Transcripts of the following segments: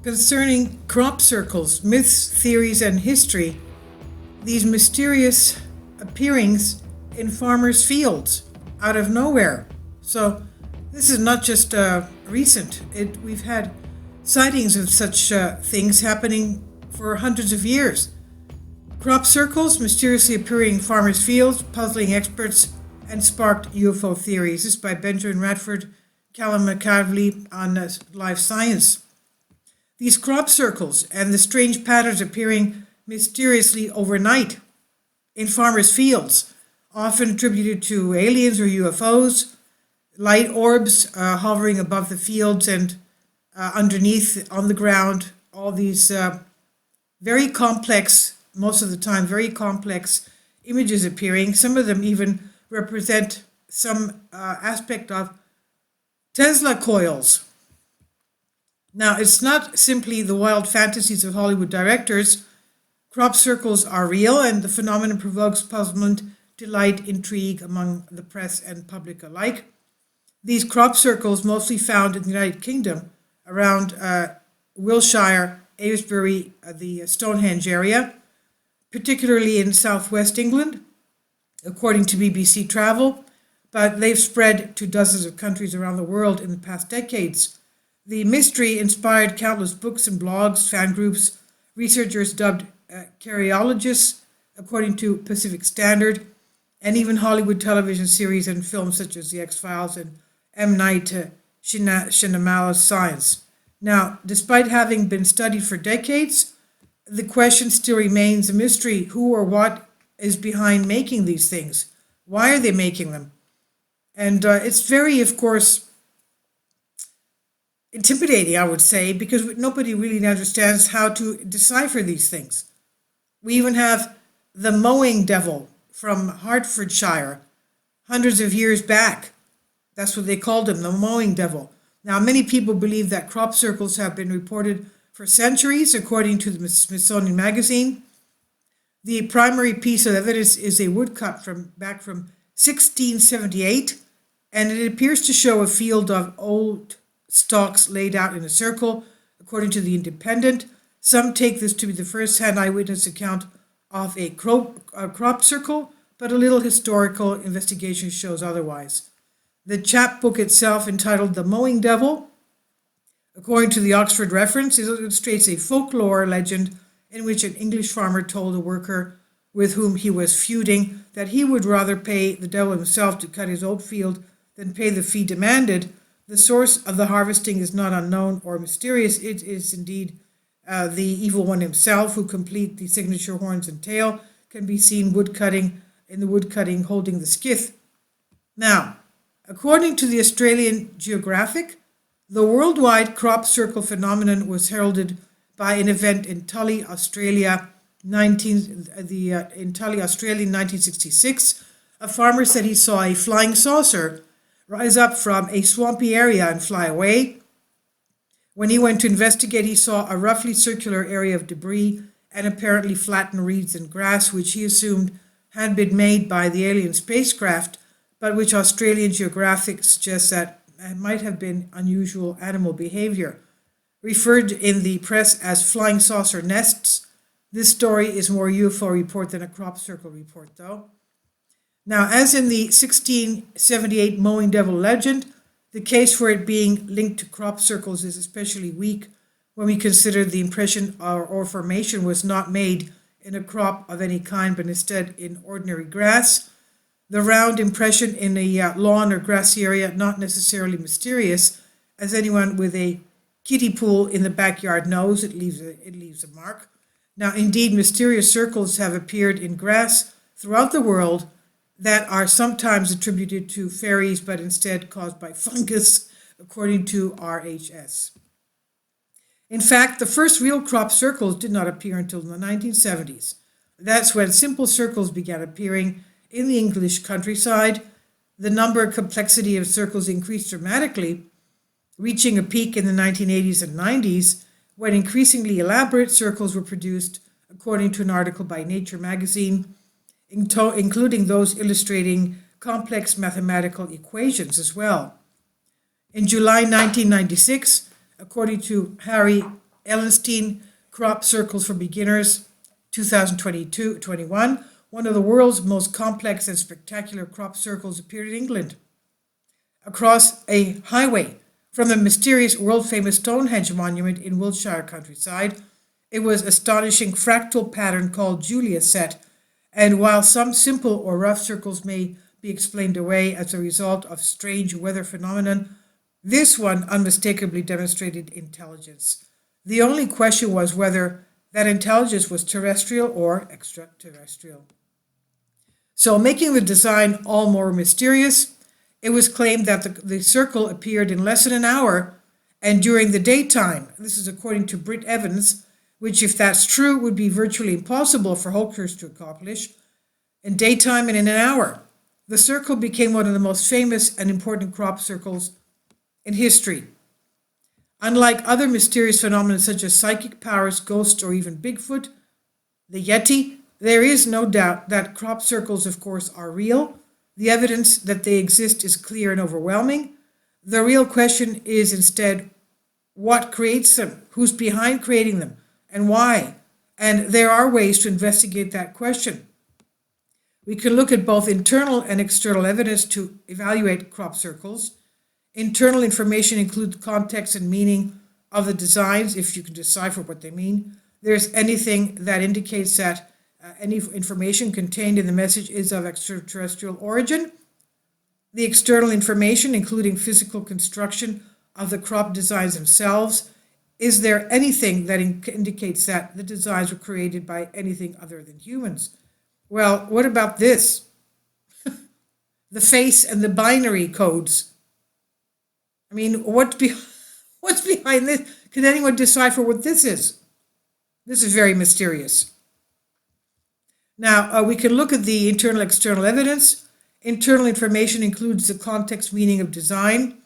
Concerning crop circles, myths, theories, and history, these mysterious appearings in farmers' fields out of nowhere. So, this is not just recent. We've had sightings of such things happening for hundreds of years. Crop circles mysteriously appearing in farmers' fields, puzzling experts, and sparked UFO theories. This is by Benjamin Radford, Callum McCavley on Life Science. These crop circles and the strange patterns appearing mysteriously overnight in farmers' fields, often attributed to aliens or UFOs, light orbs hovering above the fields and underneath on the ground, all these very complex, most of the time, very complex images appearing. Some of them even represent some aspect of Tesla coils. Now, it's not simply the wild fantasies of Hollywood directors. Crop circles are real, and the phenomenon provokes puzzlement, delight, intrigue among the press and public alike. These crop circles, mostly found in the United Kingdom, around Wiltshire, Aylesbury, the Stonehenge area, particularly in southwest England, according to BBC Travel, but they've spread to dozens of countries around the world in the past decades. The mystery inspired countless books and blogs, fan groups, researchers dubbed Karyologists, according to Pacific Standard, and even Hollywood television series and films such as The X-Files and M. Night Shyamalan's Science. Now, despite having been studied for decades, the question still remains a mystery: who or what is behind making these things? Why are they making them? And it's very, of course, intimidating, I would say, because nobody really understands how to decipher these things. We even have the mowing devil from Hertfordshire, hundreds of years back. That's what they called him, the mowing devil. Now, many people believe that crop circles have been reported for centuries, according to the Smithsonian Magazine. The primary piece of evidence is a woodcut back from 1678, and it appears to show a field of old stalks laid out in a circle, according to the Independent. Some take this to be the first-hand eyewitness account of a crop circle, but a little historical investigation shows otherwise. The chapbook itself, entitled The Mowing Devil, according to the Oxford reference, illustrates a folklore legend in which an English farmer told a worker with whom he was feuding that he would rather pay the devil himself to cut his oat field than pay the fee demanded. The source of the harvesting is not unknown or mysterious. It is indeed the evil one himself, who complete the signature horns and tail, can be seen in the woodcutting holding the skith. Now, according to the Australian Geographic, the worldwide crop circle phenomenon was heralded by an event in Tully, Australia, in 1966. A farmer said he saw a flying saucer rise up from a swampy area and fly away. When he went to investigate, he saw a roughly circular area of debris and apparently flattened reeds and grass, which he assumed had been made by the alien spacecraft, but which Australian Geographic suggests that might have been unusual animal behavior. Referred in the press as flying saucer nests, this story is more UFO report than a crop circle report, though. Now, as in the 1678 mowing devil legend, the case for it being linked to crop circles is especially weak when we consider the impression or formation was not made in a crop of any kind, but instead in ordinary grass. The round impression in a lawn or grassy area, not necessarily mysterious, as anyone with a kiddie pool in the backyard knows. It leaves a mark. Now, indeed, mysterious circles have appeared in grass throughout the world that are sometimes attributed to fairies, but instead caused by fungus, according to RHS. In fact, the first real crop circles did not appear until the 1970s. That's when simple circles began appearing in the English countryside. The number and complexity of circles increased dramatically, reaching a peak in the 1980s and 90s, when increasingly elaborate circles were produced, according to an article by Nature magazine, including those illustrating complex mathematical equations as well. In July 1996, according to Harry Ellenstein Crop Circles for Beginners, 2022-21. One of the world's most complex and spectacular crop circles appeared in England. Across a highway from the mysterious world-famous Stonehenge monument in Wiltshire countryside, it was astonishing fractal pattern called Julia set, and while some simple or rough circles may be explained away as a result of strange weather phenomenon, this one unmistakably demonstrated intelligence. The only question was whether that intelligence was terrestrial or extraterrestrial. So, making the design all more mysterious, it was claimed that the circle appeared in less than an hour and during the daytime. This is according to Britt Evans, which, if that's true, would be virtually impossible for hoaxers to accomplish. In daytime and in an hour, the circle became one of the most famous and important crop circles in history. Unlike other mysterious phenomena such as psychic powers, ghosts, or even Bigfoot, the Yeti, there is no doubt that crop circles, of course, are real. The evidence that they exist is clear and overwhelming. The real question is instead, what creates them? Who's behind creating them? And why? And there are ways to investigate that question. We can look at both internal and external evidence to evaluate crop circles. Internal information includes context and meaning of the designs, if you can decipher what they mean. There's anything that indicates that any information contained in the message is of extraterrestrial origin. The external information, including physical construction of the crop designs themselves. Is there anything that indicates that the designs were created by anything other than humans? Well, what about this? The face and the binary codes. I mean, what's behind this? Can anyone decipher what this is? This is very mysterious. Now, we can look at the internal external evidence. Internal information includes the context meaning of design.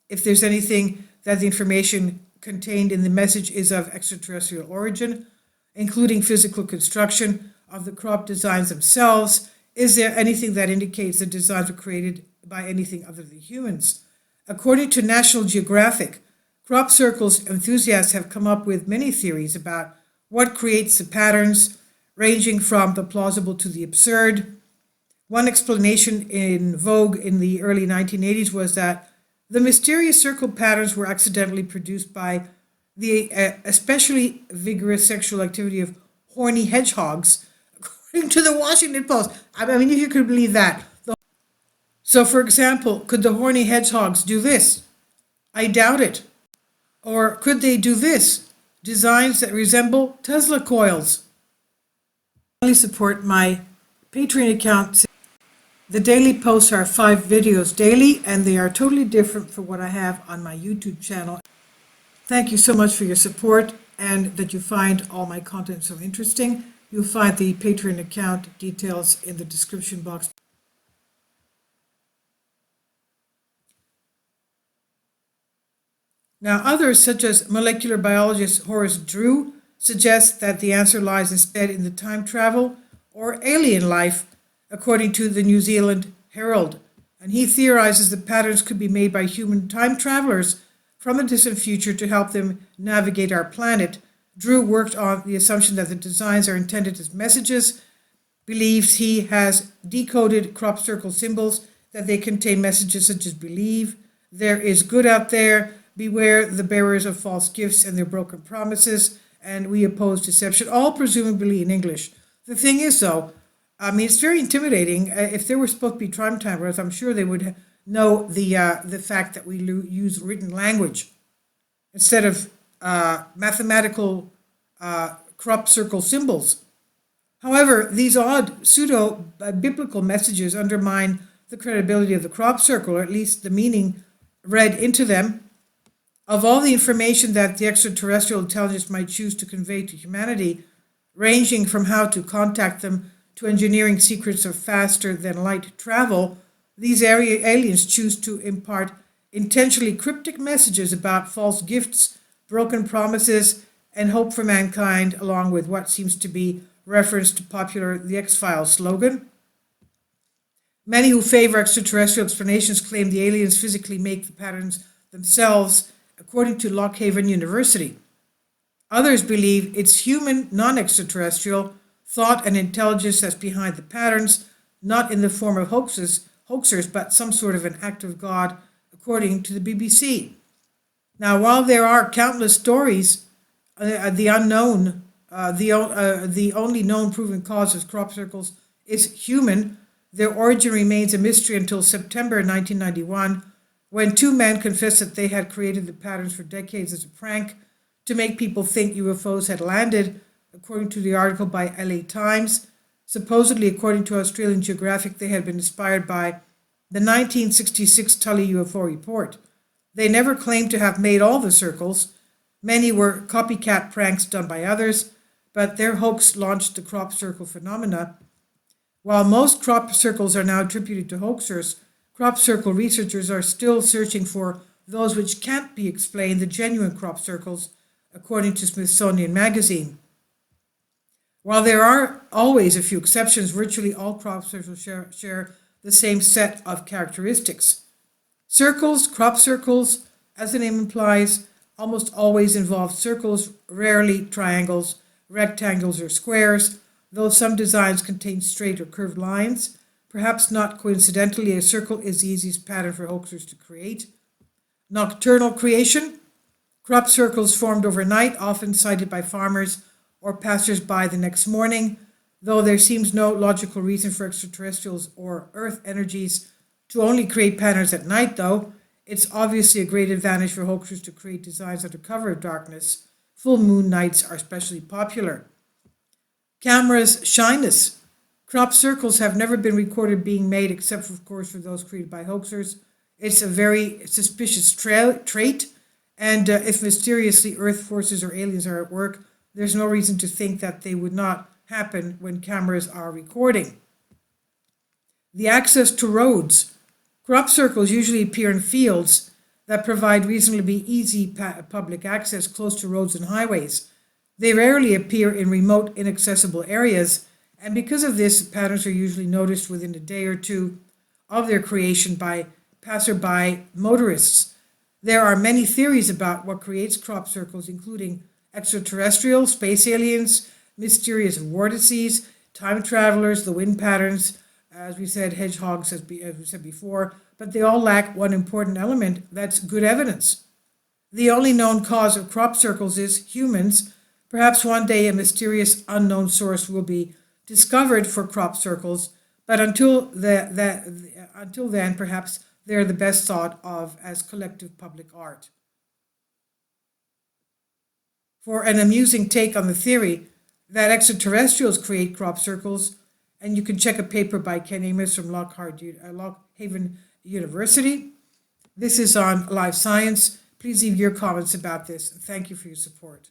If there's anything that the information contained in the message is of extraterrestrial origin, including physical construction of the crop designs themselves. Is there anything that indicates the designs were created by anything other than humans? According to National Geographic, crop circles enthusiasts have come up with many theories about what creates the patterns, ranging from the plausible to the absurd. One explanation in vogue in the early 1980s was that the mysterious circle patterns were accidentally produced by the especially vigorous sexual activity of horny hedgehogs, according to the Washington Post. I mean, if you could believe that. So, for example, could the horny hedgehogs do this? I doubt it. Or could they do this? Designs that resemble Tesla coils. I support my Patreon account. The daily posts are 5 videos daily, and they are totally different from what I have on my YouTube channel. Thank you so much for your support and that you find all my content so interesting. You'll find the Patreon account details in the description box. Now, others, such as molecular biologist Horace Drew, suggest that the answer lies instead in the time travel or alien life, according to the New Zealand Herald. And he theorizes that patterns could be made by human time travelers from a distant future to help them navigate our planet. Drew worked on the assumption that the designs are intended as messages, believes he has decoded crop circle symbols, that they contain messages such as believe, there is good out there, beware the bearers of false gifts and their broken promises, and we oppose deception, all presumably in English. The thing is, though, I mean, it's very intimidating. If they were supposed to be time travelers, I'm sure they would know the fact that we use written language instead of mathematical crop circle symbols. However, these odd pseudo-biblical messages undermine the credibility of the crop circle, or at least the meaning read into them. Of all the information that the extraterrestrial intelligence might choose to convey to humanity, ranging from how to contact them to engineering secrets of faster than light travel, these aliens choose to impart intentionally cryptic messages about false gifts, broken promises, and hope for mankind, along with what seems to be reference to popular The X-Files slogan. Many who favor extraterrestrial explanations claim the aliens physically make the patterns themselves, according to Lockhaven University. Others believe it's human, non-extraterrestrial thought and intelligence that's behind the patterns, not in the form of hoaxers, but some sort of an act of God, according to the BBC. Now, while there are countless stories, the only known proven cause of crop circles is human. Their origin remains a mystery until September 1991, when two men confessed that they had created the patterns for decades as a prank to make people think UFOs had landed, according to the article by LA Times. Supposedly, according to Australian Geographic, they had been inspired by the 1966 Tully UFO report. They never claimed to have made all the circles. Many were copycat pranks done by others, but their hoax launched the crop circle phenomena. While most crop circles are now attributed to hoaxers, crop circle researchers are still searching for those which can't be explained, the genuine crop circles, according to Smithsonian Magazine. While there are always a few exceptions, virtually all crop circles share the same set of characteristics. Crop circles, as the name implies, almost always involve circles, rarely triangles, rectangles, or squares, though some designs contain straight or curved lines. Perhaps not coincidentally, a circle is the easiest pattern for hoaxers to create. Nocturnal creation. Crop circles formed overnight, often sighted by farmers or passers-by the next morning. Though there seems no logical reason for extraterrestrials or Earth energies to only create patterns at night, though, it's obviously a great advantage for hoaxers to create designs under cover of darkness. Full moon nights are especially popular. Cameras' shyness. Crop circles have never been recorded being made, except, of course, for those created by hoaxers. It's a very suspicious trait, and if mysteriously Earth forces or aliens are at work, there's no reason to think that they would not happen when cameras are recording. The access to roads. Crop circles usually appear in fields that provide reasonably easy public access close to roads and highways. They rarely appear in remote, inaccessible areas, and because of this, patterns are usually noticed within a day or two of their creation by passerby motorists. There are many theories about what creates crop circles, including extraterrestrial, space aliens, mysterious vortices, time travelers, the wind patterns, as we said, hedgehogs, as we said before, but they all lack one important element, that's good evidence. The only known cause of crop circles is humans. Perhaps one day a mysterious unknown source will be discovered for crop circles, but until then, perhaps they're the best thought of as collective public art. For an amusing take on the theory that extraterrestrials create crop circles, and you can check a paper by Ken Amos from Lockhaven University. This is on Live Science. Please leave your comments about this. Thank you for your support.